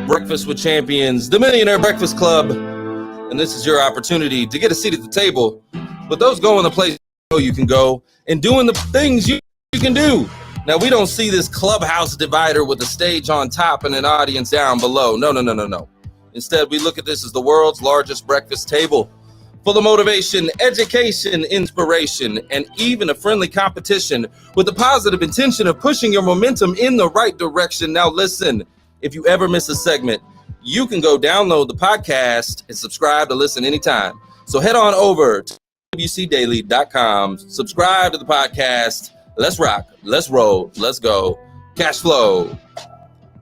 Breakfast with Champions, the Millionaire Breakfast Club. And this is your opportunity to get a seat at the table. But those going the place you can go and doing the things you can do. Now, we don't see this clubhouse divider with a stage on top and an audience down below. No. Instead, we look at this as the world's largest breakfast table, full of motivation, education, inspiration, and even a friendly competition with the positive intention of pushing your momentum in the right direction. Now, listen, if you ever miss a segment, you can go download the podcast and subscribe to listen anytime. So head on over to wcdaily.com, subscribe to the podcast. Let's rock, let's roll, let's go. Cash flow.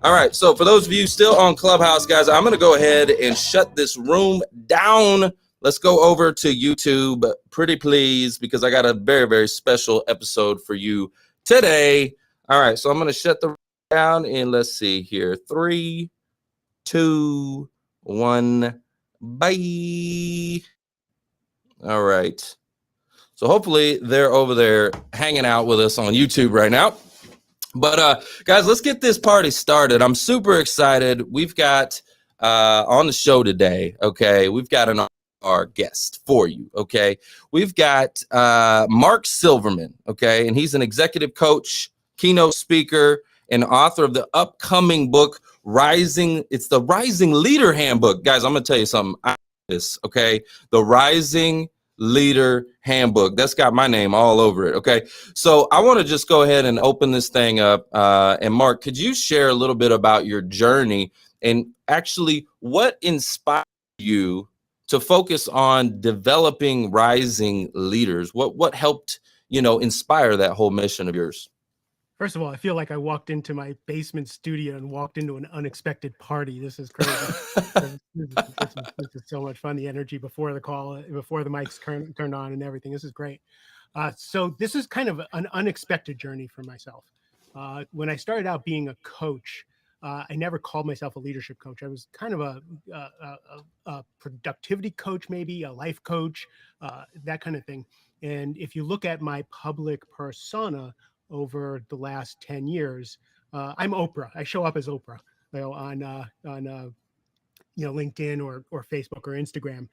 All right, so for those of you still on Clubhouse, guys, I'm going to go ahead and shut this room down. Let's go over to YouTube, pretty please, because I got a very, very special episode for you today. All right, so I'm going to shut the room down, and let's see here. 3, 2, 1, bye. All right. So hopefully they're over there hanging out with us on YouTube right now. But guys, let's get this party started. I'm super excited. We've got on the show today, okay, we've got our guest for you, okay? We've got Mark Silverman, okay? And he's an executive coach, keynote speaker, and author of the upcoming book, it's the Rising Leader Handbook. Guys, I'm going to tell you something. Okay? The Rising Leader Handbook. That's got my name all over it, okay? So I want to just go ahead and open this thing up. And Mark, could you share a little bit about your journey and actually what inspired you to focus on developing rising leaders? What helped, inspire that whole mission of yours? First of all, I feel like I walked into my basement studio and walked into an unexpected party. This is crazy. This is so much fun. The energy before the call, before the mics turned on and everything. This is great. So this is kind of an unexpected journey for myself. When I started out being a coach, I never called myself a leadership coach. I was kind of a productivity coach, maybe a life coach, that kind of thing. And if you look at my public persona over the last 10 years, I'm Oprah. I show up as Oprah, on LinkedIn or Facebook or Instagram.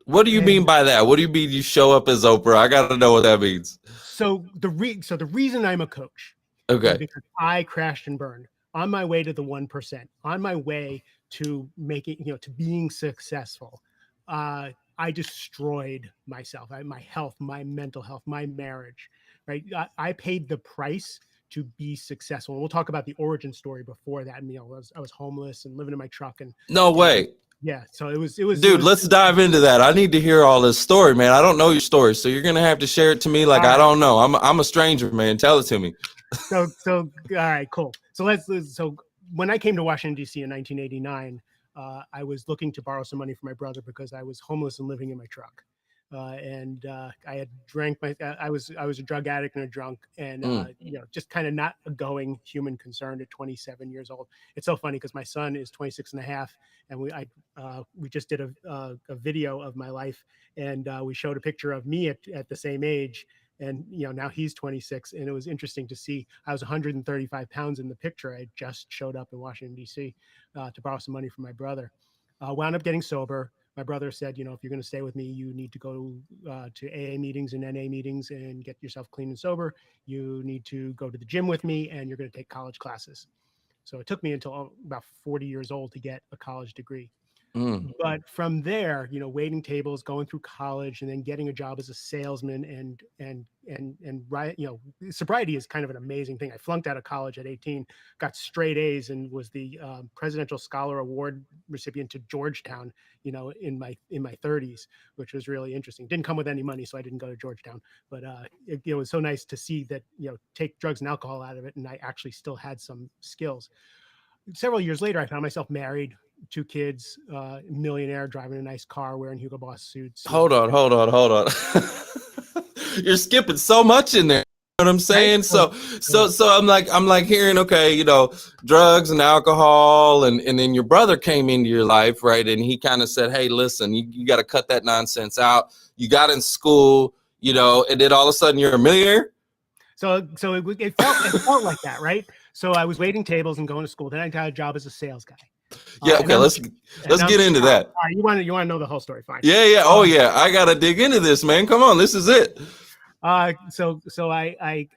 What do you mean by that? What do you mean you show up as Oprah? I got to know what that means. So the reason I'm a coach, okay, is because I crashed and burned on my way to the 1%, on my way to making, to being successful. I destroyed myself, my health, my mental health, my marriage, right? I paid the price to be successful. And we'll talk about the origin story before that. And, I was homeless and living in my truck. And no way. Yeah. So it was, dude, let's dive into that. I need to hear all this story, man. I don't know your story. So you're going to have to share it to me. Like, I don't know. I'm a stranger, man. Tell it to me. So, all right, cool. So when I came to Washington, D.C. in 1989, I was looking to borrow some money from my brother because I was homeless and living in my truck. And I had drank I was a drug addict and a drunk and, just kind of not a going human concern at 27 years old. It's so funny because my son is 26 and a half and we just did a video of my life and we showed a picture of me at the same age. And, now he's 26 and it was interesting to see I was 135 pounds in the picture. I just showed up in Washington, D.C. To borrow some money from my brother. Wound up getting sober. My brother said, if you're going to stay with me, you need to go to AA meetings and NA meetings and get yourself clean and sober. You need to go to the gym with me and you're going to take college classes. So it took me until about 40 years old to get a college degree. But from there, waiting tables, going through college, and then getting a job as a salesman, and sobriety is kind of an amazing thing. I flunked out of college at 18, got straight A's, and was the Presidential Scholar Award recipient to Georgetown, in my 30s, which was really interesting. Didn't come with any money, so I didn't go to Georgetown. But it was so nice to see that take drugs and alcohol out of it, and I actually still had some skills. Several years later, I found myself married. 2 kids, millionaire, driving a nice car, wearing Hugo Boss suits. Hold on. You're skipping so much in there. You know what I'm saying? So I'm like hearing, okay, drugs and alcohol, and then your brother came into your life, right? And he kind of said, hey, listen, you got to cut that nonsense out. You got in school, and then all of a sudden you're a millionaire. So it felt like that, right? So I was waiting tables and going to school. Then I got a job as a sales guy. Yeah. Okay. Let's get into that. You want to know the whole story? Fine. Yeah. Oh yeah. I gotta dig into this, man. Come on. This is it. So I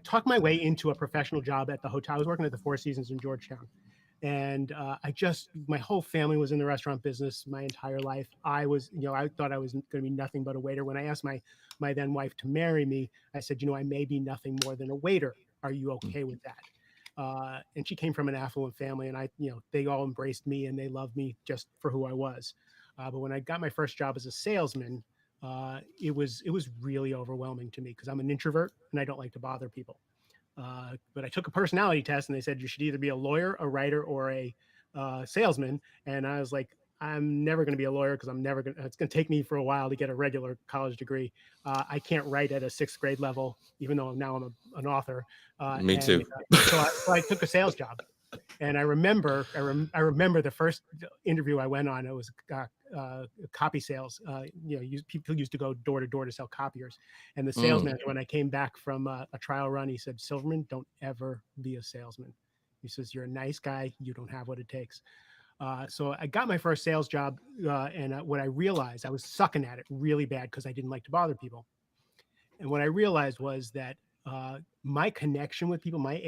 talked my way into a professional job at the hotel. I was working at the Four Seasons in Georgetown. And my whole family was in the restaurant business my entire life. I thought I was going to be nothing but a waiter. When I asked my then wife to marry me, I said, I may be nothing more than a waiter. Are you okay with that? And she came from an affluent family, and they all embraced me and they loved me just for who I was. But when I got my first job as a salesman, it was really overwhelming to me because I'm an introvert and I don't like to bother people. But I took a personality test and they said you should either be a lawyer, a writer, or a salesman. And I was like, I'm never going to be a lawyer because it's going to take me for a while to get a regular college degree. I can't write at a 6th grade level, even though now I'm an author. Me too. So I took a sales job. And I remember the first interview I went on. It was copy sales. People used to go door to door to sell copiers. And the salesman, when I came back from a trial run, he said, "Silverman, don't ever be a salesman." He says, "You're a nice guy. You don't have what it takes." So I got my first sales job, and what I realized, I was sucking at it really bad because I didn't like to bother people. And what I realized was that my connection with people, my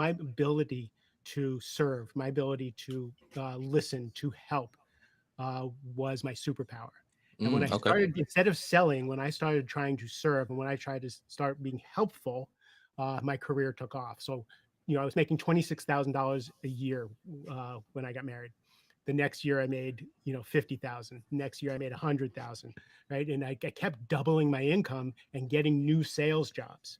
ability to serve, my ability to listen, to help, was my superpower. And when I started, instead of selling, when I started trying to serve, and when I tried to start being helpful, my career took off. So, I was making $26,000 a year when I got married. The next year I made, 50,000. Next year I made 100,000, right? And I kept doubling my income and getting new sales jobs.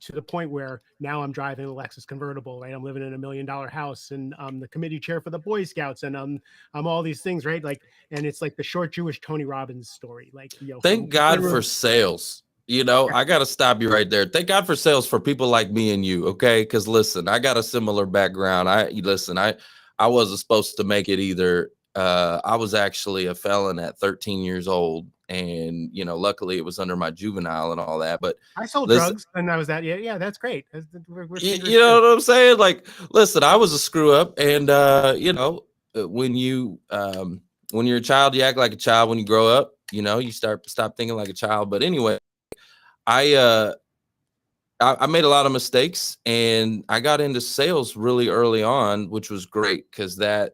To the point where now I'm driving a Lexus convertible, right? I'm living in $1 million house, and I'm the committee chair for the Boy Scouts, and I'm all these things, right? Like, and it's like the short Jewish Tony Robbins story. Like, thank God for sales. I got to stop you right there. Thank God for sales for people like me and you. Okay. Cause listen, I got a similar background. I wasn't supposed to make it either. I was actually a felon at 13 years old. And, luckily it was under my juvenile and all that, but I sold drugs and I was that. Yeah, that's great. You know what I'm saying? Like, listen, I was a screw up, and, when you're a child, you act like a child. When you grow up, you stop thinking like a child. But anyway, I made a lot of mistakes, and I got into sales really early on, which was great because that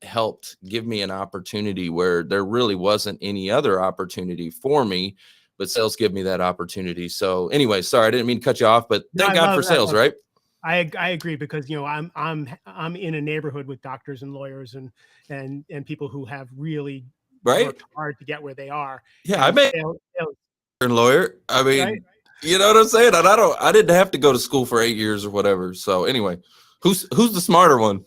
helped give me an opportunity where there really wasn't any other opportunity for me, but sales give me that opportunity. So anyway, sorry, I didn't mean to cut you off, but thank God for sales, right? I agree because I'm in a neighborhood with doctors and lawyers and people who have really worked hard to get where they are. Yeah, I made a lawyer. I mean, right? You know what I'm saying? And I didn't have to go to school for 8 years or whatever. So anyway, who's the smarter one?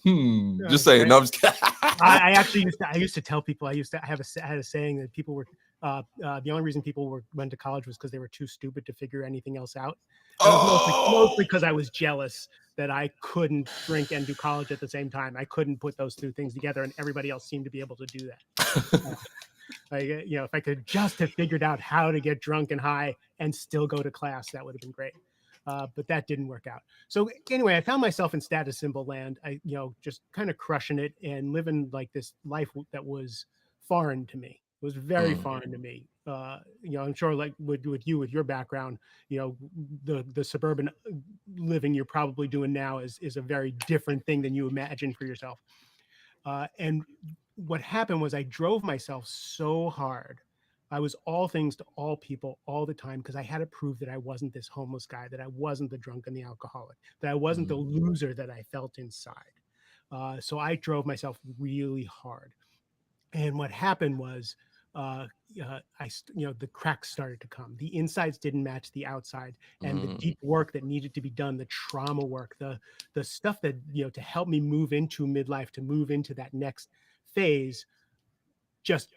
Just saying. Right? No, I'm just kidding. I used to tell people, I had a saying that people were the only reason people went to college was because they were too stupid to figure anything else out. Mostly because I was jealous that I couldn't drink and do college at the same time. I couldn't put those two things together, and everybody else seemed to be able to do that. If I could just have figured out how to get drunk and high and still go to class, that would have been great. But that didn't work out. So anyway, I found myself in status symbol land. I, just kind of crushing it and living like this life that was foreign to me. It was very foreign to me. I'm sure like with you, with your background, the suburban living you're probably doing now is a very different thing than you imagined for yourself. And what happened was I drove myself so hard. I was all things to all people all the time because I had to prove that I wasn't this homeless guy, that I wasn't the drunk and the alcoholic, that I wasn't the loser that I felt inside. So I drove myself really hard. And what happened was the cracks started to come. The insides didn't match the outside, and the deep work that needed to be done, the trauma work, the stuff that, to help me move into midlife, to move into that next phase, just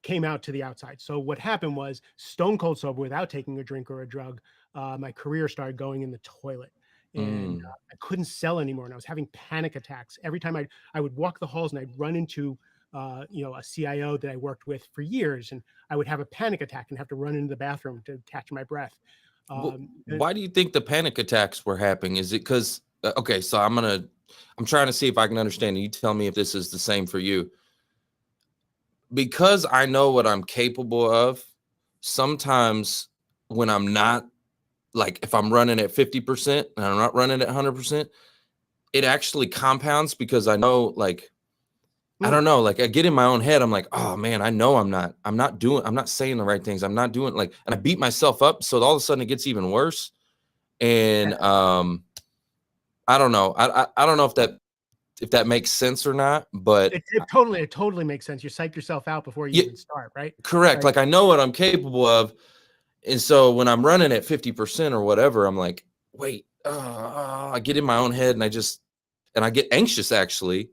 came out to the outside. So what happened was stone cold sober without taking a drink or a drug. My career started going in the toilet. And I couldn't sell anymore. And I was having panic attacks. Every time I would walk the halls and I'd run into a CIO that I worked with for years, and I would have a panic attack and have to run into the bathroom to catch my breath. Why do you think the panic attacks were happening? Is it because, okay, so I'm trying to see if I can understand. You tell me if this is the same for you. Because I know what I'm capable of, sometimes when I'm not, like if I'm running at 50% and I'm not running at 100%, it actually compounds because I know, like, I don't know, like I get in my own head. I'm like, oh man, I know I'm not saying the right things. I'm not doing and I beat myself up. So all of a sudden it gets even worse. And I don't know. I don't know if that makes sense or not, but it totally makes sense. You psych yourself out before you even start, right? Correct. Like I know what I'm capable of. And so when I'm running at 50% or whatever, I'm like, wait, I get in my own head and I get anxious actually,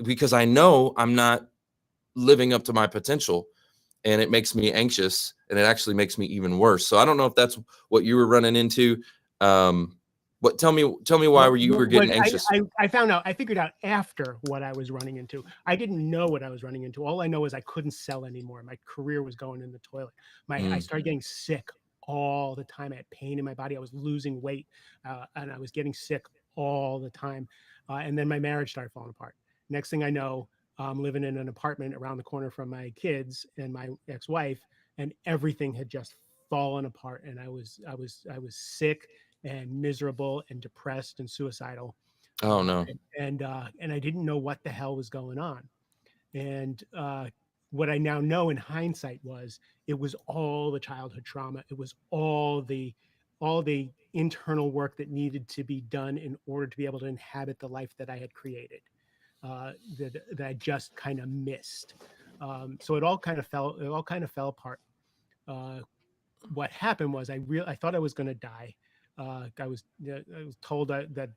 because I know I'm not living up to my potential, and it makes me anxious, and it actually makes me even worse. So I don't know if that's what you were running into. Tell me why you were getting anxious. I found out, I figured out after what I was running into. I didn't know what I was running into. All I know is I couldn't sell anymore. My career was going in the toilet. I started getting sick all the time. I had pain in my body. I was losing weight, and I was getting sick all the time. And then my marriage started falling apart. Next thing I know, I'm living in an apartment around the corner from my kids and my ex-wife, and everything had just fallen apart. And I was sick and miserable and depressed and suicidal. Oh no. And I didn't know what the hell was going on. And what I now know in hindsight was it was all the childhood trauma. It was all the internal work that needed to be done in order to be able to inhabit the life that I had created, that I just kind of missed. So it all kind of fell apart. What happened was I thought I was going to die. I was told that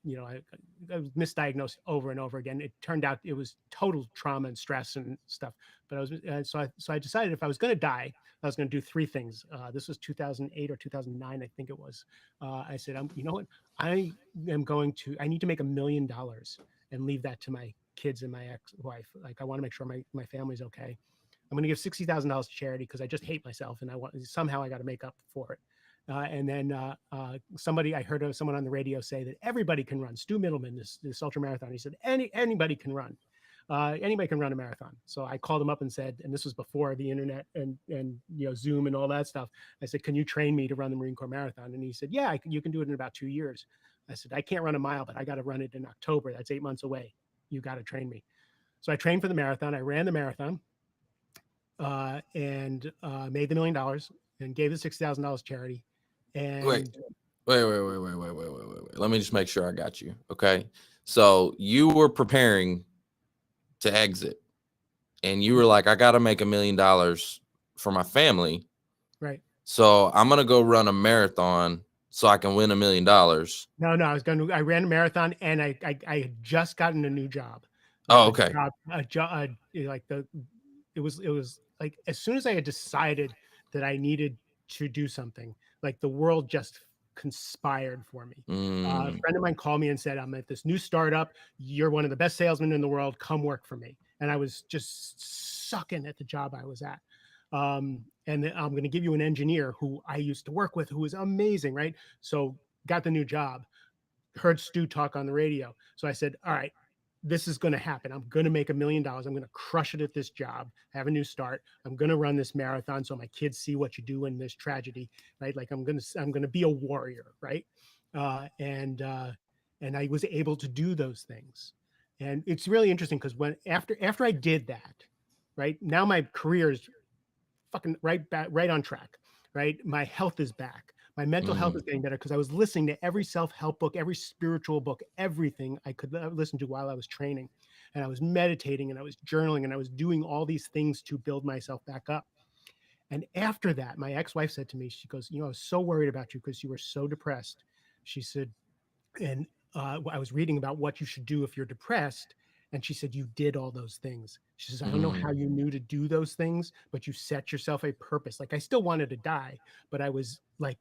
I was misdiagnosed over and over again. It turned out it was total trauma and stress and stuff. But so I decided if I was going to die, I was going to do three things. This was 2008 or 2009, I think it was. I said, you know what? I need to make $1 million and leave that to my kids and my ex-wife. Like I want to make sure my family's okay. I'm going to give $60,000 to charity because I just hate myself and I got to make up for it. And then I heard someone on the radio say that everybody can run. Stu Middleman, this ultra marathon, he said anybody can run. Anybody can run a marathon. So I called him up and said, and this was before the internet and Zoom and all that stuff. I said, can you train me to run the Marine Corps Marathon? And he said, yeah, you can do it in about 2 years. I said, I can't run a mile, but I got to run it in October. That's 8 months away. You got to train me. So I trained for the marathon. I ran the marathon and made the $1 million and gave the $60,000 charity. And wait. Let me just make sure I got you. Okay. So you were preparing to exit and you were like, I got to make $1 million for my family. Right. So I'm going to go run a marathon so I can win $1 million. No, I ran a marathon and I had just gotten a new job. Okay. It was like, as soon as I had decided that I needed to do something, like the world just conspired for me. A friend of mine called me and said, I'm at this new startup. You're one of the best salesmen in the world. Come work for me. And I was just sucking at the job I was at. And I'm going to give you an engineer who I used to work with, who was amazing. Right. So got the new job, heard Stu talk on the radio. So I said, all right, this is going to happen. I'm going to make $1 million. I'm going to crush it at this job, have a new start. I'm going to run this marathon so my kids see what you do in this tragedy, right? Like I'm going to be a warrior, right? And I was able to do those things. And it's really interesting because after I did that, right, now my career is fucking right on track, right? My health is back. My mental health is getting better because I was listening to every self-help book, every spiritual book, everything I could listen to while I was training. And I was meditating and I was journaling and I was doing all these things to build myself back up. And after that, my ex-wife said to me, she goes, I was so worried about you because you were so depressed. She said, and I was reading about what you should do if you're depressed. And she said, you did all those things. She says, I don't know how you knew to do those things, but you set yourself a purpose. Like I still wanted to die, but I was like,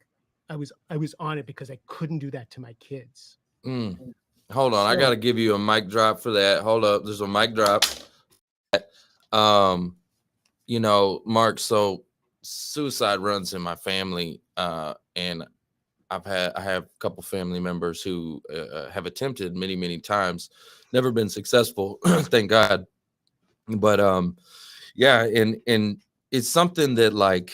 I was on it because I couldn't do that to my kids. Hold on. I got to give you a mic drop for that. Hold up. There's a mic drop. Mark, so suicide runs in my family. And I have a couple family members who have attempted many times, never been successful, thank God. But yeah, and it's something that, like,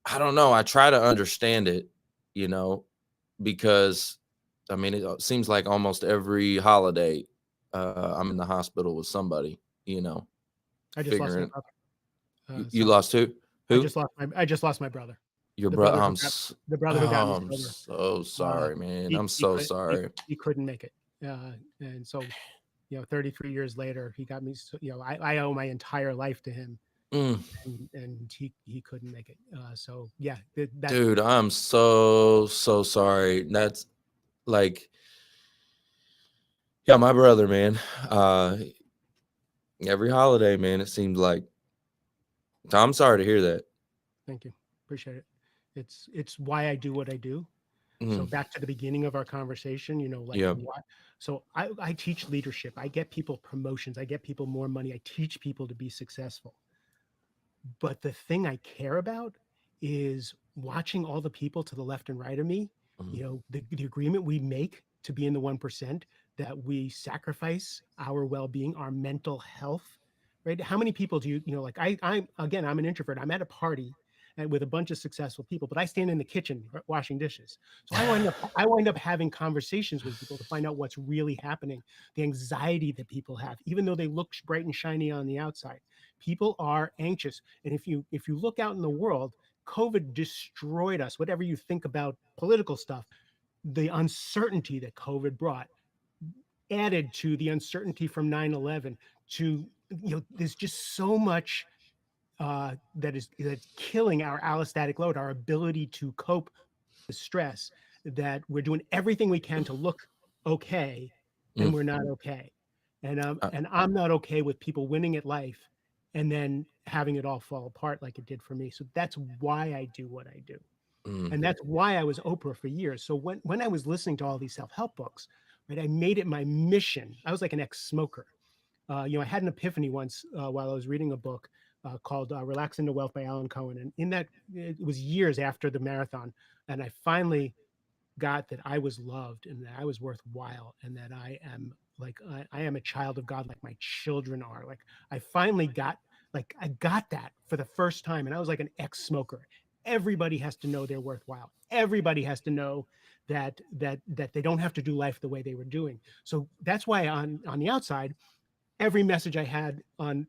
I don't know, I try to understand it, you know, because I mean, it seems like almost every holiday I'm in the hospital with somebody, you know, I just lost my figuring. brother. You lost who? Who? I just lost my brother. Your The brother? brother who got the brother who got me I'm sober. so sorry, man. He I'm he so could sorry. he couldn't make it, and so 33 years later, he got me. So, I owe my entire life to him, Mm, and he couldn't make it. So yeah, that dude, I'm so sorry. That's like, yeah, my brother, man. Uh, every holiday, man, it seems like. I'm sorry to hear that. Thank you, appreciate it. It's why I do what I do. So Mm, back to the beginning of our conversation, like yeah. what? So I teach leadership. I get people promotions. I get people more money. I teach people to be successful. But the thing I care about is watching all the people to the left and right of me, Mm, the agreement we make to be in the 1%, that we sacrifice our well-being, our mental health, right? How many people do like I'm an introvert. I'm at a party and with a bunch of successful people, but I stand in the kitchen washing dishes. So I wind up having conversations with people to find out what's really happening, the anxiety that people have, even though they look bright and shiny on the outside. People are anxious. And if you look out in the world, COVID destroyed us. Whatever you think about political stuff, the uncertainty that COVID brought, added to the uncertainty from 9/11, to there's just so much that's killing our allostatic load, our ability to cope with stress, that we're doing everything we can to look okay, and mm, we're not okay. And uh, I'm not okay with people winning at life and then having it all fall apart like it did for me. So that's why I do what I do. mm, And that's why I was Oprah for years. So when I was listening to all these self-help books, right, I made it my mission. I was like an ex-smoker. I had an epiphany once while I was reading a book called Relax into Wealth by Alan Cohen. And in that, it was years after the marathon. And I finally got that I was loved and that I was worthwhile and that I am a child of God, like my children are. Like I finally got, I got that for the first time. And I was like an ex-smoker. Everybody has to know they're worthwhile. Everybody has to know that they don't have to do life the way they were doing. So that's why on the outside, every message I had on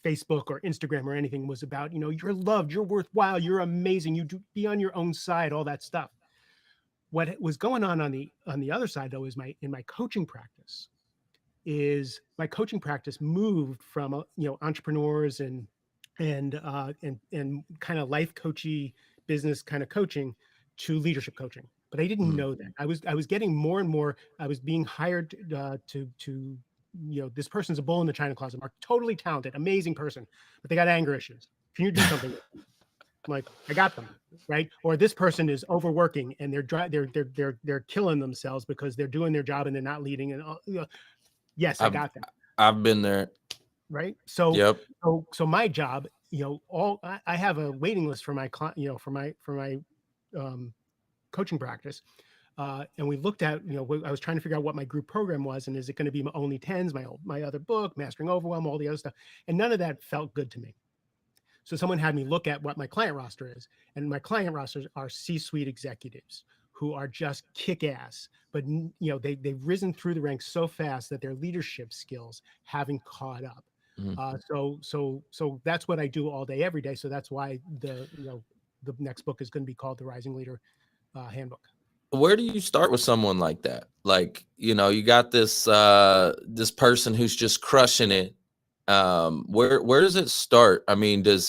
Facebook or Instagram or anything was about, you're loved, you're worthwhile, you're amazing, you do be on your own side, all that stuff. What was going on the other side, though, is my coaching practice. Is my coaching practice moved from entrepreneurs and kind of life coachy business kind of coaching to leadership coaching, but I didn't mm. know that. I was getting more and more. I was being hired to this person's a bull in the china closet. Mark, totally talented, amazing person, but they got anger issues. Can you do something with them? I'm like, I got them, right? Or this person is overworking and they're killing themselves because they're doing their job and they're not leading. And yes, I I've got that, I've been there. right? So Yep. so my job, I have a waiting list for my client, for my um, coaching practice. And we looked at, I was trying to figure out what my group program was, and is it going to be only tens, my other book, Mastering Overwhelm, all the other stuff, and none of that felt good to me. So someone had me look at what my client roster is, and my client rosters are C-suite executives who are just kick-ass, but they've risen through the ranks so fast that their leadership skills haven't caught up. Mm. So that's what I do all day, every day. So that's why the next book is going to be called The Rising Leader Handbook. Where do you start with someone like that? Like, you got this this person who's just crushing it. Where does it start? I mean, do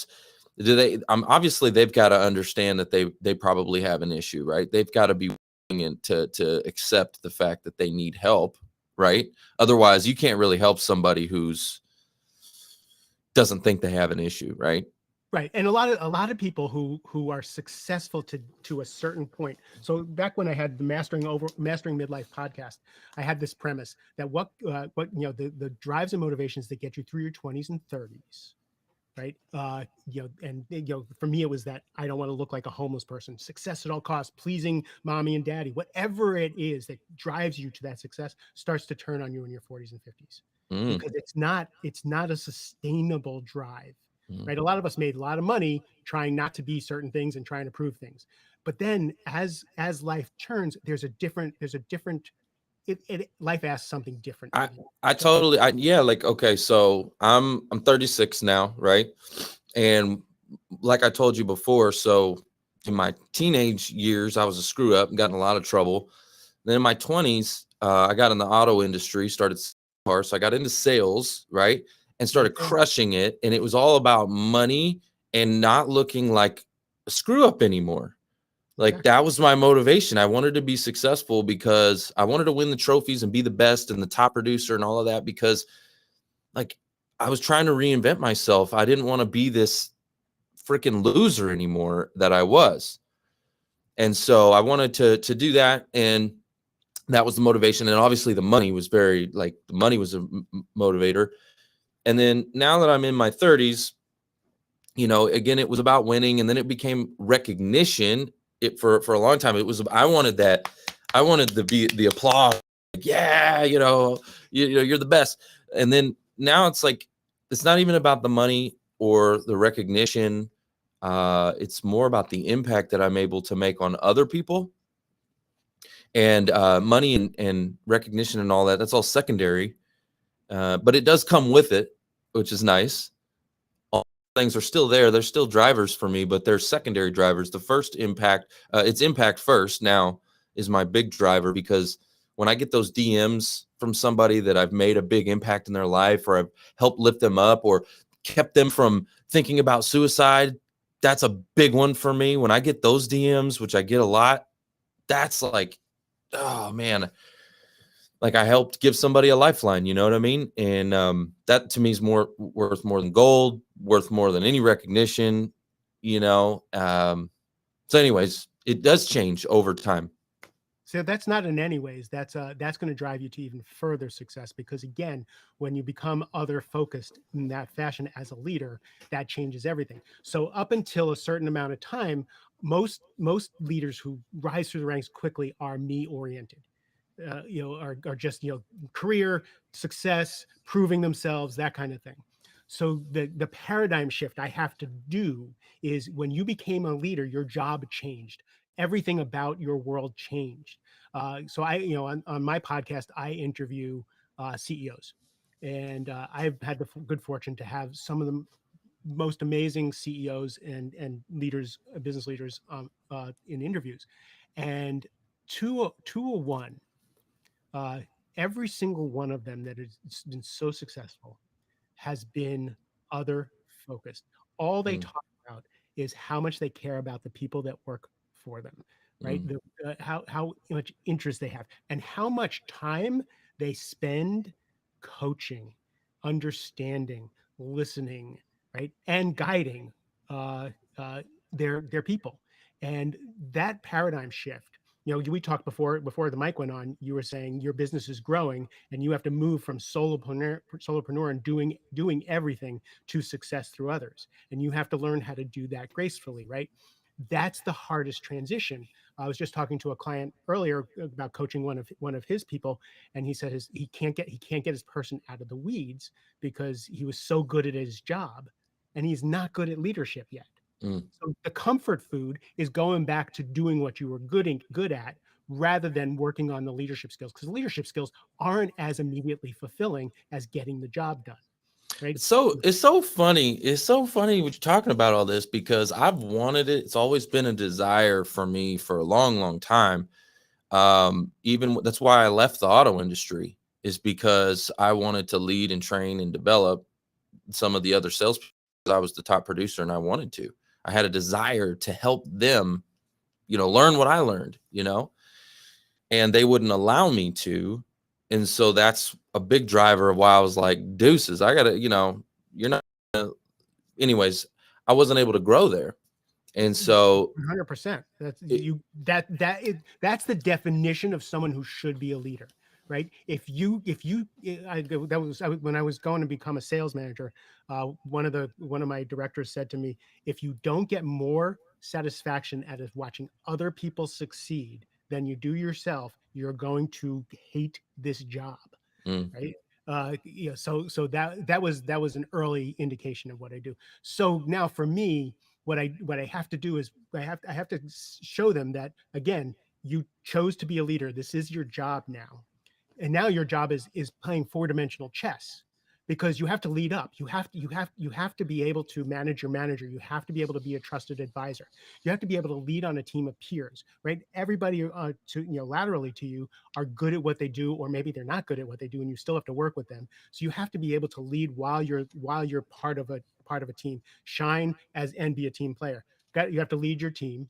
they obviously they've got to understand that they probably have an issue, right? They've got to be willing to accept the fact that they need help, right? Otherwise, you can't really help somebody who's doesn't think they have an issue, right? Right. And a lot of people who are successful to a certain point. So back when I had the Mastering Midlife podcast, I had this premise that what the drives and motivations that get you through your 20s and 30s right? For me, it was that I don't want to look like a homeless person. Success at all costs, pleasing mommy and daddy, whatever it is that drives you to that success starts to turn on you in your 40s and 50s because it's not a sustainable drive, right? A lot of us made a lot of money trying not to be certain things and trying to prove things. But then as life turns, there's a different life asks something different I of you. I totally yeah, like okay, so I'm 36 now, right? And like I told you before, so in my teenage years, I was a screw up and got in a lot of trouble. Then in my 20s, I got in the auto industry, started cars, so I got into sales, right? And started Okay. crushing it. And it was all about money and not looking like a screw up anymore. Like Exactly. that was my motivation. I wanted to be successful because I wanted to win the trophies and be the best and the top producer and all of that because like I was trying to reinvent myself. I didn't want to be this freaking loser anymore that I was. And so I wanted to do that, and that was the motivation. And obviously the money was the money was a motivator. And then now that I'm in my 30s, again, it was about winning, and then it became recognition. It for a long time, it was I wanted the applause. Like, yeah, you're the best. And then now it's like it's not even about the money or the recognition. It's more about the impact that I'm able to make on other people, and money and recognition and all that. That's all secondary, but it does come with it, which is nice. Things are still there. They're still drivers for me, but they're secondary drivers. The first impact, it's impact first now is my big driver, because when I get those DMs from somebody that I've made a big impact in their life, or I've helped lift them up or kept them from thinking about suicide, that's a big one for me. When I get those DMs, which I get a lot, that's like, oh man, like I helped give somebody a lifeline, you know what I mean? And that to me is worth more than gold, worth more than any recognition, you know. So anyways, it does change over time. So that's not in any ways. That's going to drive you to even further success, because again, when you become other focused in that fashion as a leader, that changes everything. So up until a certain amount of time, most leaders who rise through the ranks quickly are me oriented. Are just career success, proving themselves, that kind of thing. So the paradigm shift I have to do is, when you became a leader, your job changed. Everything about your world changed. So on my podcast, I interview CEOs, and I've had the good fortune to have some of the most amazing CEOs and leaders, business leaders, in interviews, and 201. Every single one of them that has been so successful has been other focused. All they Mm, talk about is how much they care about the people that work for them, right? mm, How much interest they have, and how much time they spend coaching, understanding, listening, right, and guiding uh, their people. And that paradigm shift, we talked before the mic went on. You were saying your business is growing, and you have to move from solopreneur and doing everything to success through others, and you have to learn how to do that gracefully, right? That's the hardest transition. I was just talking to a client earlier about coaching one of his people, and he said he can't get his person out of the weeds because he was so good at his job, and he's not good at leadership yet. mm. So the comfort food is going back to doing what you were good at, rather than working on the leadership skills, because leadership skills aren't as immediately fulfilling as getting the job done, right? It's so funny. It's so funny what you're talking about all this, because I've wanted it. It's always been a desire for me for a long, long time. Even that's why I left the auto industry, is because I wanted to lead and train and develop some of the other sales. I was the top producer and I wanted to. I had a desire to help them, learn what I learned, and they wouldn't allow me to. And so that's a big driver of why I was like, deuces, I gotta, you're not. Anyways, I wasn't able to grow there. And so 100%. That's it, you. That's the definition of someone who should be a leader, right? When I was going to become a sales manager, one of my directors said to me, if you don't get more satisfaction out of watching other people succeed than you do yourself, you're going to hate this job, Mm. right? So that was an early indication of what I do. So now for me, what I have to do is I have to show them that, again, you chose to be a leader. This is your job now, and now your job is playing four-dimensional chess, because you have to lead up. You have to be able to manage your manager. You have to be able to be a trusted advisor. You have to be able to lead on a team of peers, right? Everybody laterally to you are good at what they do, or maybe they're not good at what they do, and you still have to work with them. So you have to be able to lead while you're part of a team. Shine and be a team player. You have to lead your team,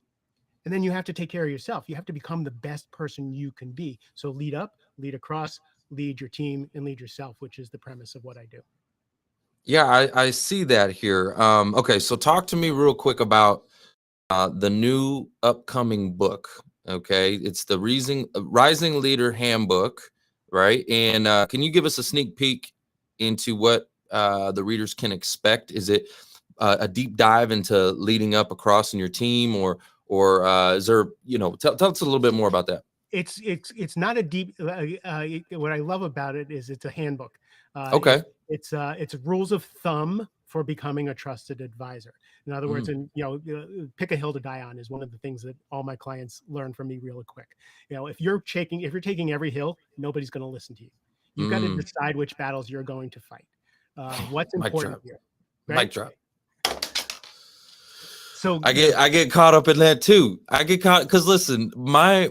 and then you have to take care of yourself. You have to become the best person you can be. So lead up, lead across, lead your team, and lead yourself, which is the premise of what I do. Yeah, I see that here. Okay, so talk to me real quick about the new upcoming book. Okay, it's the Rising Leader Handbook, right? And can you give us a sneak peek into what the readers can expect? Is it a deep dive into leading up across in your team, or is there, tell us a little bit more about that. It's not a deep. What I love about it is it's a handbook. Okay. It's rules of thumb for becoming a trusted advisor. In other words, Mm. and pick a hill to die on is one of the things that all my clients learn from me really quick. If you're taking every hill, nobody's going to listen to you. You've got to decide which battles you're going to fight. What's important here, right? Mic drop. So I get caught up in that too. I get caught because listen, my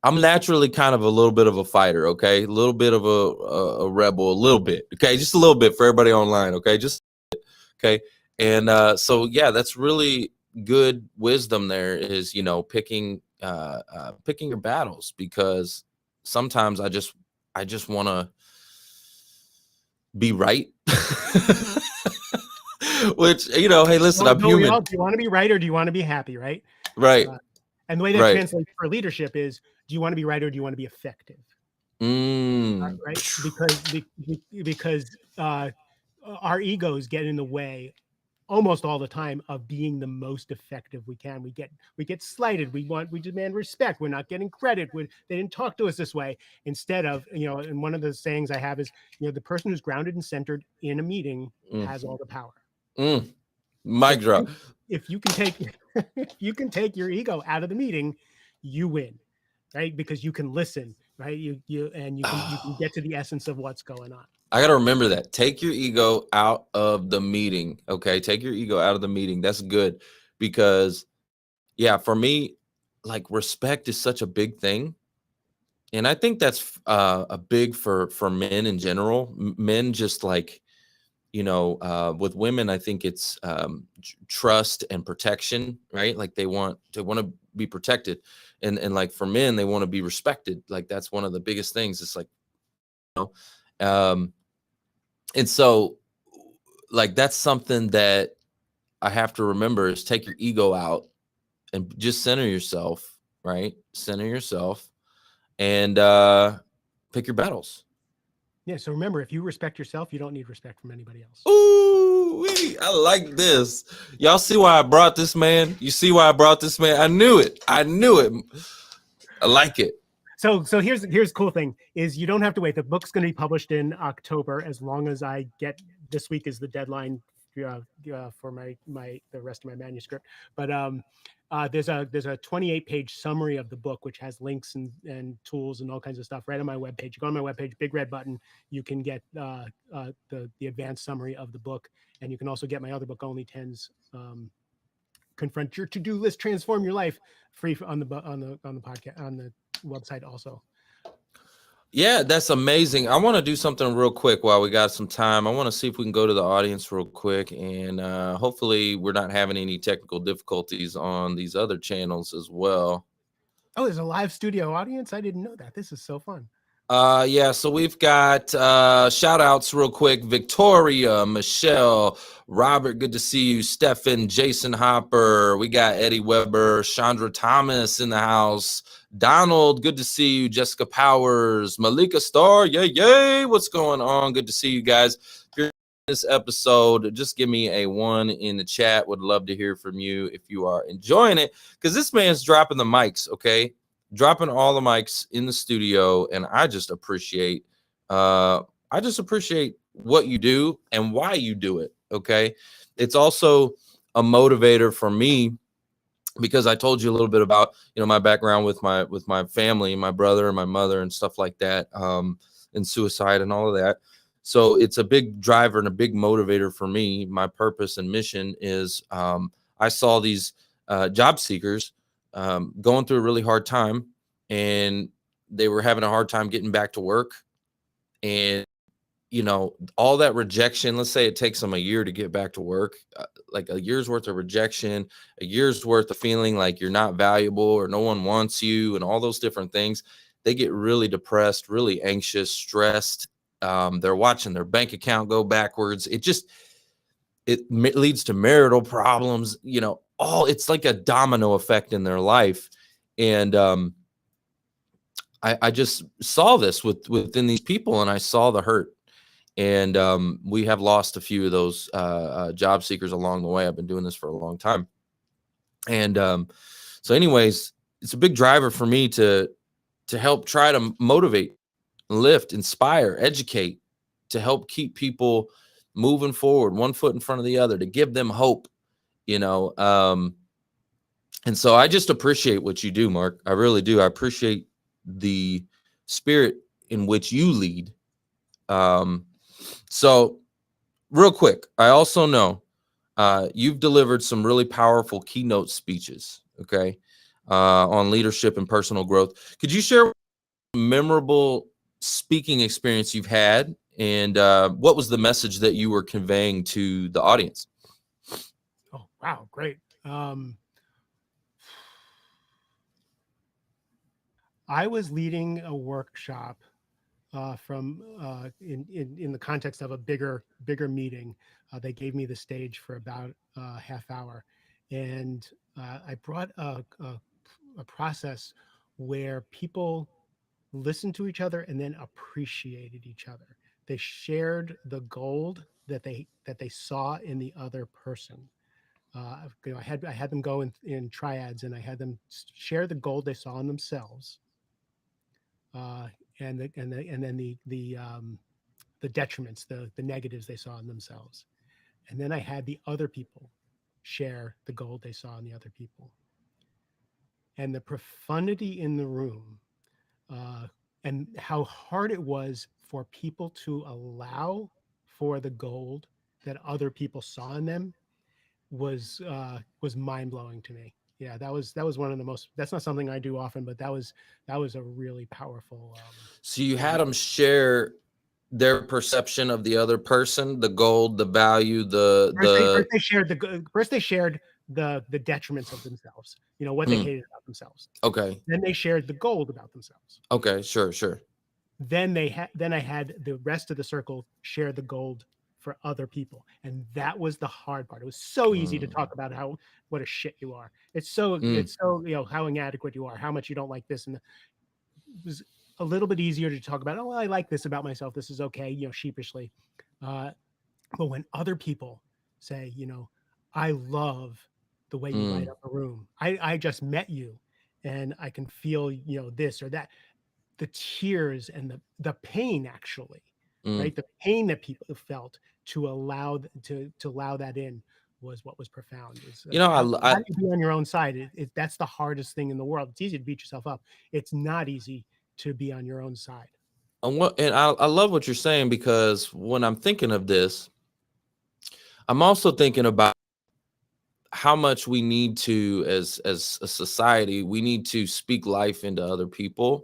I'm naturally kind of a little bit of a fighter, okay? A little bit of a rebel, a little bit, okay? Just a little bit for everybody online, okay? Just okay. And so yeah, that's really good wisdom there, is picking your battles, because sometimes I just want to be right. Which, hey, listen, I'm human. Do you want to be right, or do you want to be happy, right? Right. And the way that translates for leadership is, do you want to be right, or do you want to be effective? Right? Because our egos get in the way almost all the time of being the most effective we can. We get slighted. We demand respect. We're not getting credit. They didn't talk to us this way. Instead of, and one of the sayings I have is, the person who's grounded and centered in a meeting has all the power. Mic drop. If you can take your ego out of the meeting, you win, right? Because you can listen, right? You can get to the essence of what's going on. I got to remember that. Take your ego out of the meeting. Okay. Take your ego out of the meeting. That's good, because yeah, for me, like, respect is such a big thing. And I think that's a big for men in general. Men just like, with women, I think it's trust and protection, right? Like they want to be protected. And like for men, they want to be respected. Like that's one of the biggest things. It's like, and so like, that's something that I have to remember, is take your ego out and just center yourself, right? Center yourself and pick your battles. Yeah. So remember, if you respect yourself, you don't need respect from anybody else. Ooh, I like this. Y'all see why I brought this man? You see why I brought this man? I knew it. I like it. So here's the cool thing is, you don't have to wait. The book's going to be published in October, as long as I get, this week is the deadline for the rest of my manuscript. But there's a 28-page summary of the book, which has links and tools and all kinds of stuff right on my webpage. You go on my webpage, big red button, you can get the advanced summary of the book, and you can also get my other book, Only Tens. Confront your to-do list, transform your life, free on the podcast, on the website also. Yeah, that's amazing. I want to do something real quick while we got some time. I want to see if we can go to the audience real quick, and hopefully we're not having any technical difficulties on these other channels as well. Oh, there's a live studio audience. I didn't know that. This is so fun. Yeah, so we've got shout outs real quick. Victoria, Michelle, Robert, good to see you. Stefan, Jason Hopper, we got Eddie Weber, Chandra Thomas in the house. Donald, good to see you. Jessica Powers, Malika Starr, yay, what's going on? Good to see you guys. If you're in this episode, just give me a 1 in the chat. Would love to hear from you if you are enjoying it, because this man's dropping the mics, okay? Dropping all the mics in the studio, and I just appreciate what you do and why you do it. Okay, it's also a motivator for me, because I told you a little bit about my background with my family, my brother and my mother and stuff like that, and suicide and all of that. So it's a big driver and a big motivator for me. My purpose and mission is I saw these job seekers going through a really hard time, and they were having a hard time getting back to work. And all that rejection, let's say it takes them a year to get back to work, like a year's worth of rejection, a year's worth of feeling like you're not valuable or no one wants you, and all those different things. They get really depressed, really anxious, stressed. They're watching their bank account go backwards. It leads to marital problems, it's like a domino effect in their life. And I just saw this within these people, and I saw the hurt. And we have lost a few of those job seekers along the way. I've been doing this for a long time. And so anyways, it's a big driver for me to help try to motivate, lift, inspire, educate, to help keep people moving forward, one foot in front of the other, to give them hope, and so I just appreciate what you do, Mark. I really do. I appreciate the spirit in which you lead. So real quick, I also know you've delivered some really powerful keynote speeches, okay, on leadership and personal growth. Could you share a memorable speaking experience you've had, and what was the message that you were conveying to the audience? Oh, wow, great. I was leading a workshop in the context of a bigger meeting. They gave me the stage for about a half hour, and I brought a process where people listened to each other and then appreciated each other. They shared the gold that they saw in the other person. I had them go in triads, and I had them share the gold they saw in themselves, and then the detriments, the negatives they saw in themselves. And then I had the other people share the gold they saw in the other people. And the profundity in the room, and how hard it was for people to allow for the gold that other people saw in them was mind-blowing to me. Yeah, that was one of the most. That's not something I do often, but that was a really powerful. So you had them share their perception of the other person, the gold, the value, first they shared the detriments of themselves. What they hated about themselves. Okay. Then they shared the gold about themselves. Okay, sure. Then I had the rest of the circle share the gold for other people, and that was the hard part. It was so easy to talk about what a shit you are. It's so how inadequate you are, how much you don't like this, and it was a little bit easier to talk about. Oh, well, I like this about myself. This is okay, sheepishly. But when other people say, I love the way you light up a room. I just met you, and I can feel this or that. The tears and the pain, actually, right? The pain that people felt to allow that in was what was profound. How do you be on your own side? That's the hardest thing in the world. It's easy to beat yourself up. It's not easy to be on your own side. And I love what you're saying, because when I'm thinking of this, I'm also thinking about how much we need to, as a society, we need to speak life into other people.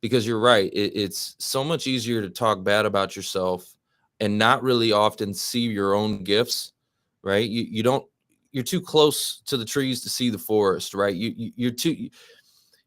Because you're right, it's so much easier to talk bad about yourself and not really often see your own gifts, right? You're too close to the trees to see the forest, right?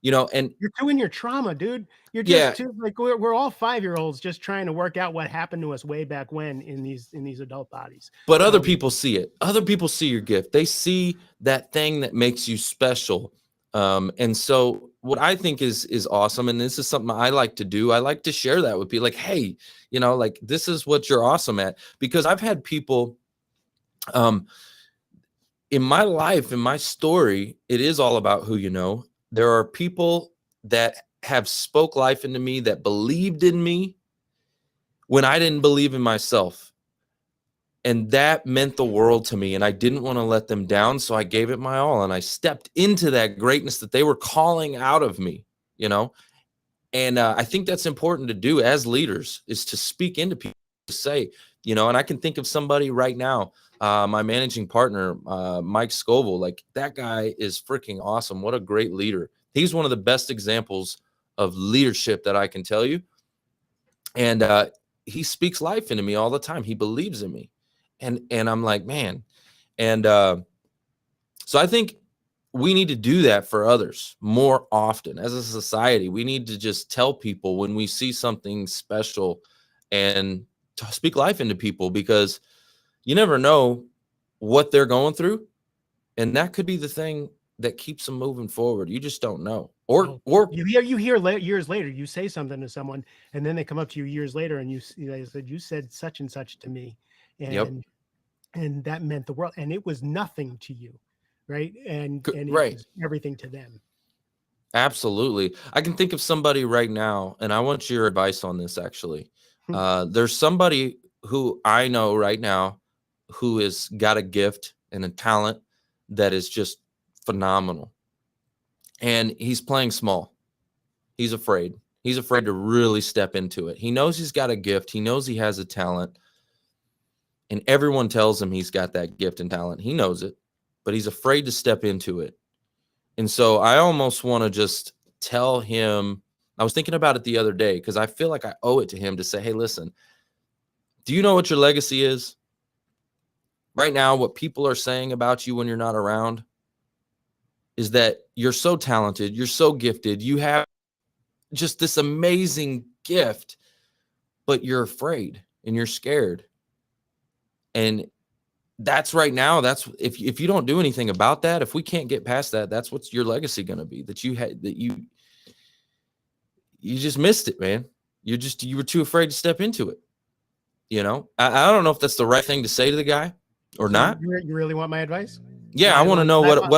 And You're too in your trauma, dude. You're yeah, just too like we're all 5-year-olds just trying to work out what happened to us way back when in these adult bodies. but other So people see it. Other people see your gift. They see that thing that makes you special. And so what I think is awesome, and this is something I like to do. I like to share that with people. Like, hey, like this is what you're awesome at. Because I've had people in my life, in my story, it is all about who you know. There are people that have spoke life into me, that believed in me when I didn't believe in myself. And that meant the world to me. And I didn't want to let them down. So I gave it my all. And I stepped into that greatness that they were calling out of me, And I think that's important to do as leaders, is to speak into people, to say, and I can think of somebody right now, my managing partner, Mike Scoville. Like, that guy is freaking awesome. What a great leader. He's one of the best examples of leadership that I can tell you. And he speaks life into me all the time. He believes in me. And I'm like, man. And so I think we need to do that for others more often. As a society, we need to just tell people when we see something special and to speak life into people, because you never know what they're going through. And that could be the thing that keeps them moving forward. You just don't know. Or you hear years later, you say something to someone, and then they come up to you years later, and you said such and such to me, and and that meant the world, and it was nothing to you, right? And it was everything to them. Absolutely. I can think of somebody right now, and I want your advice on this, actually. There's somebody who I know right now who has got a gift and a talent that is just phenomenal. And he's playing small. He's afraid. He's afraid to really step into it. He knows he's got a gift. He knows he has a talent. And everyone tells him he's got that gift and talent. He knows it, but he's afraid to step into it. And so I almost want to just tell him, I was thinking about it the other day, because I feel like I owe it to him to say, hey, listen, do you know what your legacy is? Right now, what people are saying about you when you're not around is that you're so talented, you're so gifted, you have just this amazing gift, but you're afraid and you're scared. And that's right now. That's if you don't do anything about that, if we can't get past that, that's what's your legacy going to be, that you had, that you just missed it, man. You were too afraid to step into it. I don't know if that's the right thing to say to the guy or not. You really want my advice? Yeah, I want to know what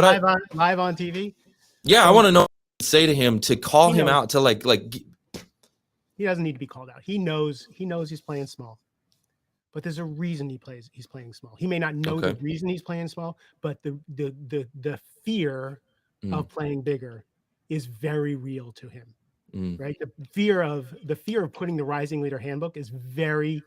live on TV. Yeah, so, I want to know what to say to him, to call him out, to like. He doesn't need to be called out. He knows he's playing small. But there's a reason he's playing small. He may not know the reason he's playing small, but the fear of playing bigger is very real to him. Right? The fear of putting the Rising Leader Handbook is very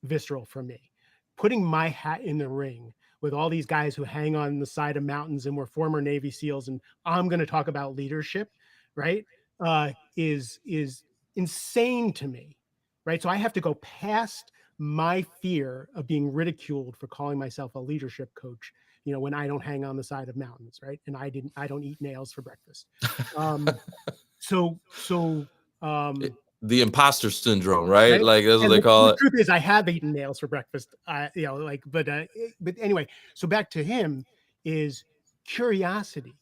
visceral for me. Putting my hat in the ring with all these guys who hang on the side of mountains and were former Navy SEALs, and I'm going to talk about leadership, right? Is insane to me. Right. So I have to go past my fear of being ridiculed for calling myself a leadership coach, when I don't hang on the side of mountains. Right. And I don't eat nails for breakfast. The imposter syndrome, right? Like, that's what they call it. The truth is, I have eaten nails for breakfast. But anyway, so back to him is curiosity,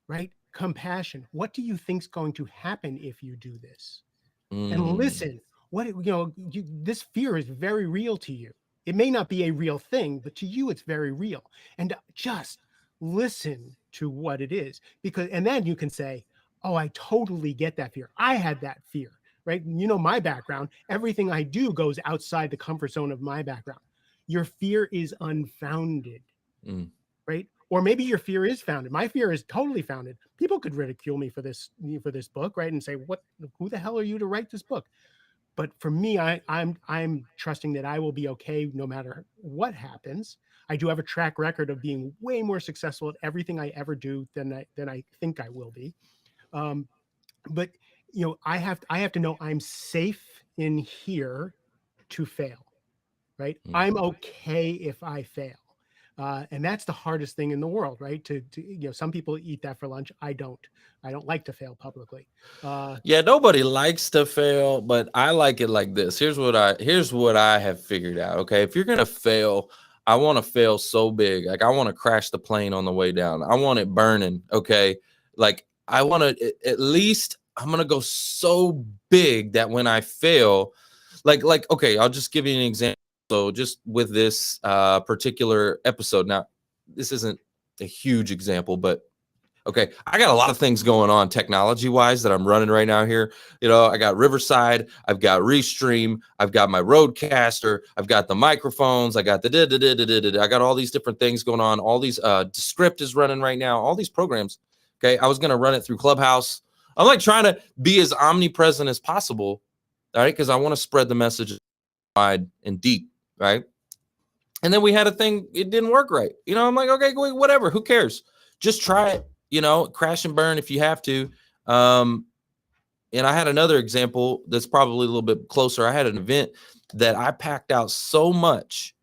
right? Compassion. What do you think's going to happen if you do this? And listen, this fear is very real to you. It may not be a real thing, but to you, it's very real. And just listen to what it is, and then you can say, oh, I totally get that fear. I had that fear, right? My background, everything I do goes outside the comfort zone of my background. Your fear is unfounded, right? Or maybe your fear is founded. My fear is totally founded. People could ridicule me for this book, right? And say, who the hell are you to write this book? But for me, I'm trusting that I will be okay no matter what happens. I do have a track record of being way more successful at everything I ever do than I think I will be. But I have to know I'm safe in here to fail, right? I'm okay if I fail. And that's the hardest thing in the world, right? To some people eat that for lunch. I don't like to fail publicly. Yeah, nobody likes to fail, but I like it like this. Here's what I have figured out. Okay, if you're gonna fail, I want to fail so big. Like I want to crash the plane on the way down. I want it burning. Okay, like I want to at least. I'm gonna go so big that when I fail, like okay, I'll just give you an example. So just with this particular episode, now this isn't a huge example, but okay, I got a lot of things going on technology-wise that I'm running right now here. You know, I got Riverside, I've got Restream, I've got my Roadcaster, I've got the microphones, I got the I got all these different things going on. All these Descript is running right now, all these programs. Okay, I was gonna run it through Clubhouse. I'm like trying to be as omnipresent as possible, all right, because I want to spread the message wide and deep, right? And then we had a thing, it didn't work right. You know, I'm like, okay, whatever, who cares? Just try it. You know, crash and burn if you have to. And I had another example that's probably a little bit closer. I had an event that I packed out so much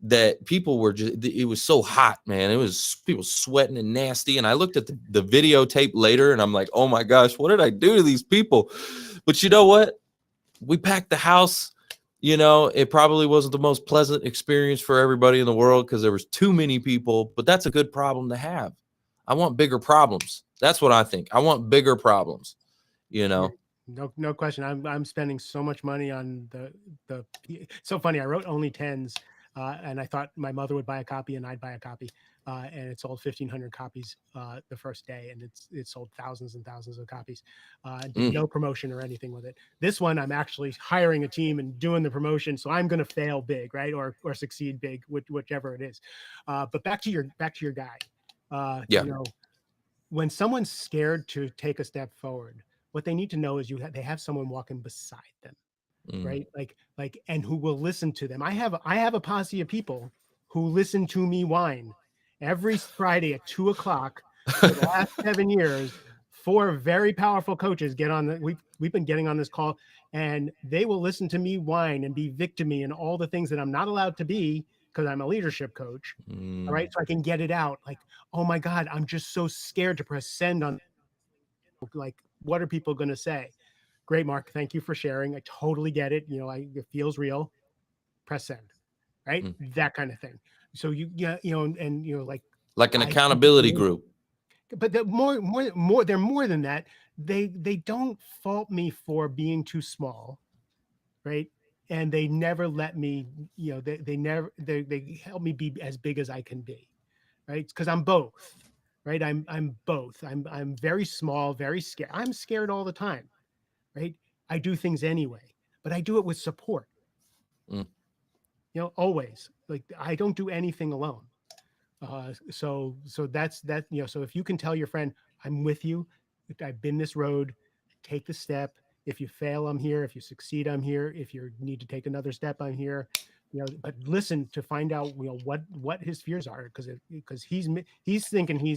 that people were just, it was so hot, man. It was people sweating and nasty. And I looked at the videotape later and I'm like, oh my gosh, what did I do to these people? But you know what? We packed the house. You know, it probably wasn't the most pleasant experience for everybody in the world because there was too many people, but that's a good problem to have. I want bigger problems. That's what I think. I want bigger problems, you know? No question. I'm spending so much money on so funny. I wrote Only Tens, and I thought my mother would buy a copy and I'd buy a copy. And it sold 1,500 copies the first day, and it sold thousands and thousands of copies. Did no promotion or anything with it. This one, I'm actually hiring a team and doing the promotion, so I'm going to fail big, right, or succeed big, whichever it is. But back to your guy. Yeah. You know, when someone's scared to take a step forward, what they need to know is they have someone walking beside them, right? Like, and who will listen to them. I have a posse of people who listen to me whine every Friday at 2:00 for the last 7 years. 4 very powerful coaches get on we've been getting on this call, and they will listen to me whine and be victim-y and all the things that I'm not allowed to be because I'm a leadership coach. All right. So I can get it out. Like, oh my God, I'm just so scared to press send on, like, what are people going to say? Great, Mark. Thank you for sharing. I totally get it. You know, it feels real. Press send, right? That kind of thing. So and like an accountability group. But they're more than that. They don't fault me for being too small, right? And they never let me, they help me be as big as I can be, right? Because I'm both, right? I'm both. I'm very small, very scared. I'm scared all the time, right? I do things anyway, but I do it with support. You know, always. Like, I don't do anything alone. So that's that. You know, so if you can tell your friend, I'm with you. I've been this road. Take the step. If you fail, I'm here. If you succeed, I'm here. If you need to take another step, I'm here. You know, but listen to find out, you know, what his fears are, because he's thinking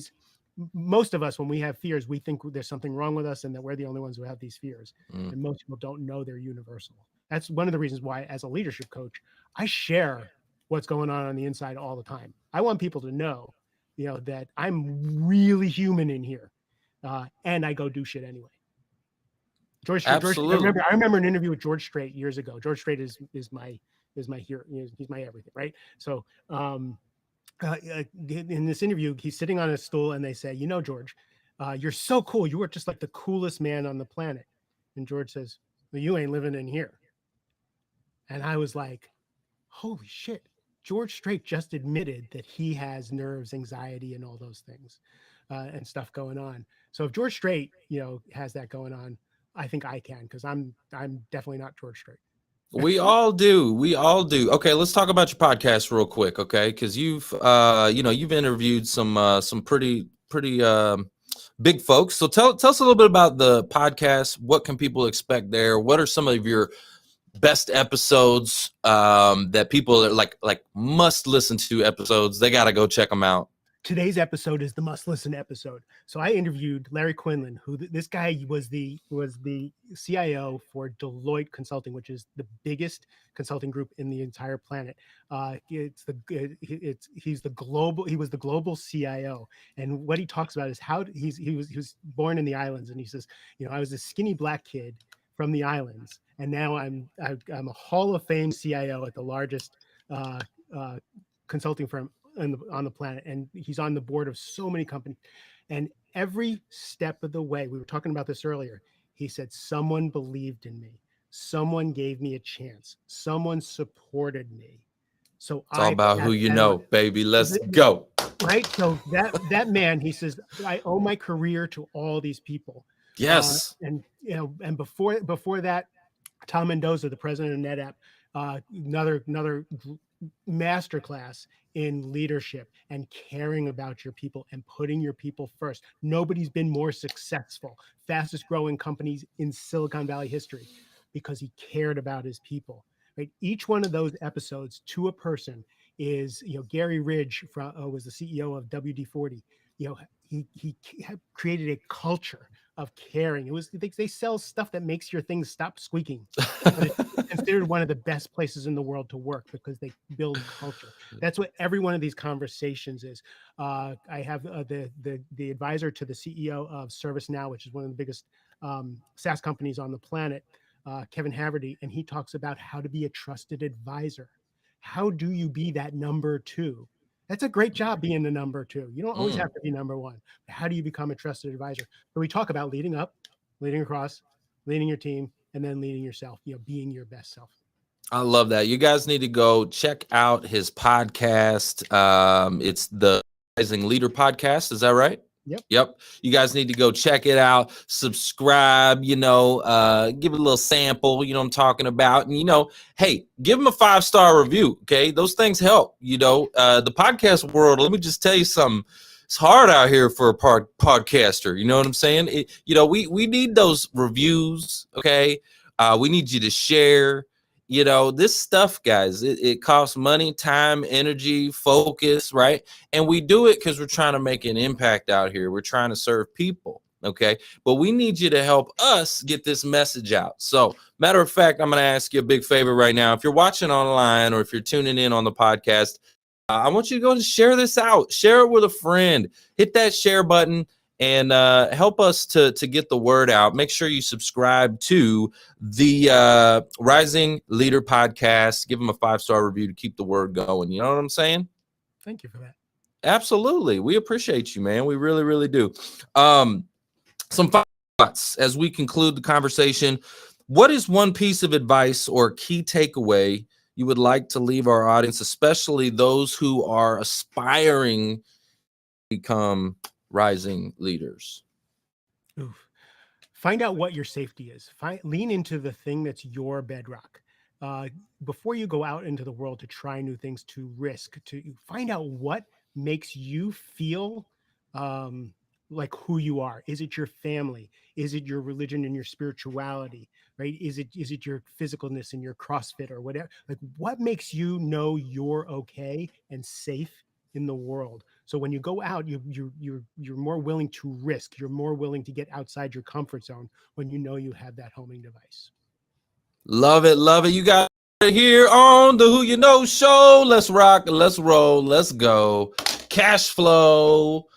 most of us, when we have fears, we think there's something wrong with us and that we're the only ones who have these fears. And most people don't know they're universal. That's one of the reasons why, as a leadership coach, I share what's going on the inside all the time. I want people to know, you know, that I'm really human in here, and I go do shit anyway. George, I remember an interview with George Strait years ago. George Strait is my hero. He's my everything, right? So in this interview, he's sitting on a stool and they say, you know, George, you're so cool. You are just like the coolest man on the planet. And George says, well, you ain't living in here. And I was like, holy shit. George Strait just admitted that he has nerves, anxiety, and all those things and stuff going on. So if George Strait, you know, has that going on, I think I can, because I'm definitely not George Strait. We all do. Okay, let's talk about your podcast real quick, okay? Because you've interviewed some pretty big folks. So tell us a little bit about the podcast. What can people expect there? What are some of your best episodes that people are like must listen to episodes? They got to go check them out. Today's episode is the must listen episode. So I interviewed Larry Quinlan, who this guy was the CIO for Deloitte Consulting, which is the biggest consulting group in the entire planet. He was the global CIO, and what he talks about is how he was born in the islands, and he says, I was a skinny black kid from the islands, and now I'm a Hall of Fame CIO at the largest consulting firm on the planet, and he's on the board of so many companies. And every step of the way, we were talking about this earlier, he said, someone believed in me, someone gave me a chance, someone supported me. So it's all about who you know, baby. Let's go. Right. So that man, he says, I owe my career to all these people. Yes. And before that, Tom Mendoza, the president of NetApp, another masterclass in leadership and caring about your people and putting your people first. Nobody's been more successful, fastest growing companies in Silicon Valley history because he cared about his people. Right? Each one of those episodes to a person is, Gary Ridge was the CEO of WD-40. He created a culture of caring. They sell stuff that makes your things stop squeaking. But it's considered one of the best places in the world to work because they build culture. That's what every one of these conversations is. I have the advisor to the CEO of ServiceNow, which is one of the biggest SaaS companies on the planet, Kevin Haverty, and he talks about how to be a trusted advisor. How do you be that number two? That's a great job being the number two. You don't always have to be number one. How do you become a trusted advisor? So we talk about leading up, leading across, leading your team, and then leading yourself, being your best self. I love that. You guys need to go check out his podcast. It's the Rising Leader podcast. Is that right? Yep. You guys need to go check it out, subscribe, give it a little sample, what I'm talking about. And, hey, give them a 5-star review. Okay. Those things help, the podcast world. Let me just tell you something. It's hard out here for a podcaster. You know what I'm saying? We need those reviews. Okay. We need you to share. This stuff, guys, it costs money, time, energy, focus, right? And we do it because we're trying to make an impact out here. We're trying to serve people, okay? But we need you to help us get this message out. So, matter of fact, I'm going to ask you a big favor right now. If you're watching online or if you're tuning in on the podcast, I want you to go and share this out. Share it with a friend. Hit that share button. And help us to get the word out. Make sure you subscribe to the Rising Leader podcast. Give them a 5-star review to keep the word going. You know what I'm saying? Thank you for that. Absolutely. We appreciate you, man. We really, really do. Some final thoughts as we conclude the conversation. What is one piece of advice or key takeaway you would like to leave our audience, especially those who are aspiring to become rising leaders? Oof. Find out what your safety is. Lean into the thing that's your bedrock. Before you go out into the world to try new things, to risk, to find out what makes you feel like who you are. Is it your family? Is it your religion and your spirituality? Right? Is it your physicalness and your CrossFit or whatever? Like, what makes you know you're okay and safe in the world? So when you go out, you're more willing to risk. You're more willing to get outside your comfort zone when you know you have that homing device. Love it. Love it. You guys are here on the Who You Know show. Let's rock. Let's roll. Let's go. Cash flow.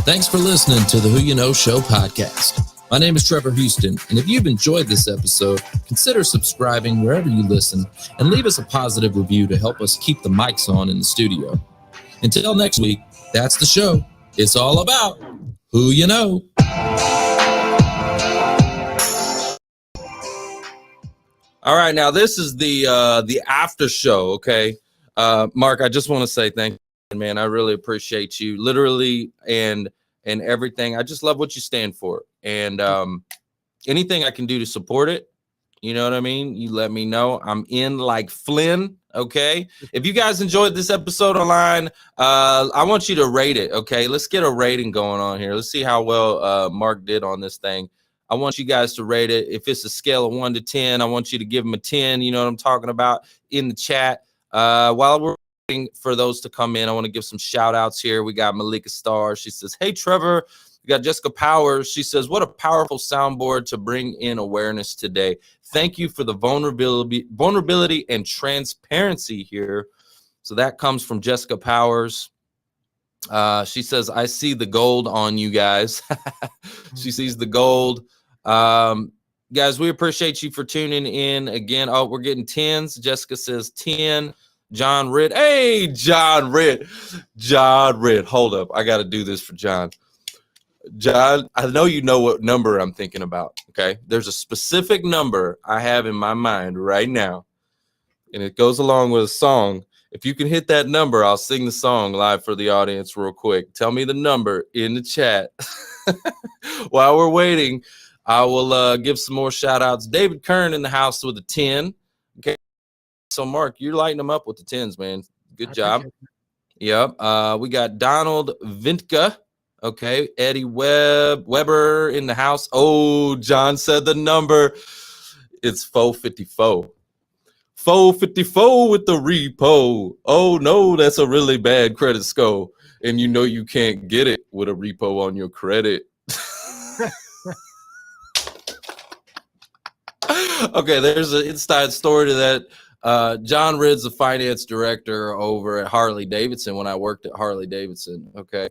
Thanks for listening to the Who You Know Show podcast. My name is Trevor Houston, and if you've enjoyed this episode, consider subscribing wherever you listen and leave us a positive review to help us keep the mics on in the studio. Until next week, that's the show. It's all about who you know. All right, now this is the after show, okay? Mark, I just want to say thank you, man. I really appreciate you, literally, and everything. I just love what you stand for. And anything I can do to support it, you know what I mean? You let me know. I'm in like Flynn, okay? If you guys enjoyed this episode online, I want you to rate it, okay? Let's get a rating going on here. Let's see how well Mark did on this thing. I want you guys to rate it. If it's a scale of 1 to 10, I want you to give them a 10. You know what I'm talking about in the chat. While we're waiting for those to come in, I want to give some shout outs here. We got Malika Starr. She says, hey, Trevor. We got Jessica Powers. She says, what a powerful soundboard to bring in awareness today. Thank you for the vulnerability and transparency here. So that comes from Jessica Powers. She says, I see the gold on you guys. She sees the gold. Guys, we appreciate you for tuning in again. Oh, we're getting 10s. Jessica says 10. John Ritt. Hey, John Ritt. John Ritt. Hold up. I got to do this for John. John, I know you know what number I'm thinking about, okay? There's a specific number I have in my mind right now, and it goes along with a song. If you can hit that number, I'll sing the song live for the audience real quick. Tell me the number in the chat. While we're waiting, I will give some more shout-outs. David Kern in the house with a 10. Okay, so, Mark, you're lighting them up with the 10s, man. Good job. Yep. We got Donald Vintka. Okay, Eddie Weber in the house. Oh, John said the number. It's 454. 454 with the repo. Oh, no, that's a really bad credit score. And you know you can't get it with a repo on your credit. Okay, there's an inside story to that. John Ridd's the finance director over at Harley Davidson when I worked at Harley Davidson. Okay.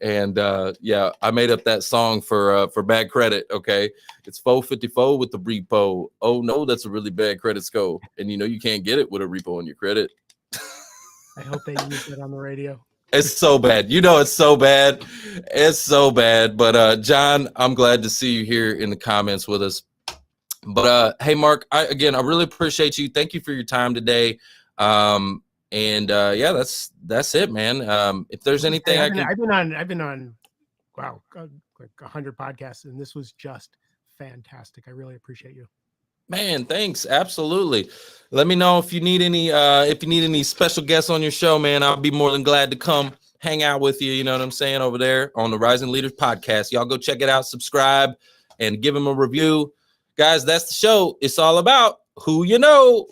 And yeah, I made up that song for bad credit. Okay, it's 454 with the repo. Oh no, that's a really bad credit score, and you know you can't get it with a repo on your credit. I hope they use it on the radio. It's so bad. You know, it's so bad. It's so bad. But John, I'm glad to see you here in the comments with us. But hey, Mark, I really appreciate you. Thank you for your time today. And yeah, that's it, man. If there's anything I've been on, wow, like 100 podcasts, and this was just fantastic. I really appreciate you. Man, thanks. Absolutely. Let me know if you need any special guests on your show, man. I'll be more than glad to come hang out with you. You know what I'm saying, over there on the Rising Leaders podcast. Y'all go check it out, subscribe, and give them a review. Guys, that's the show. It's all about who you know.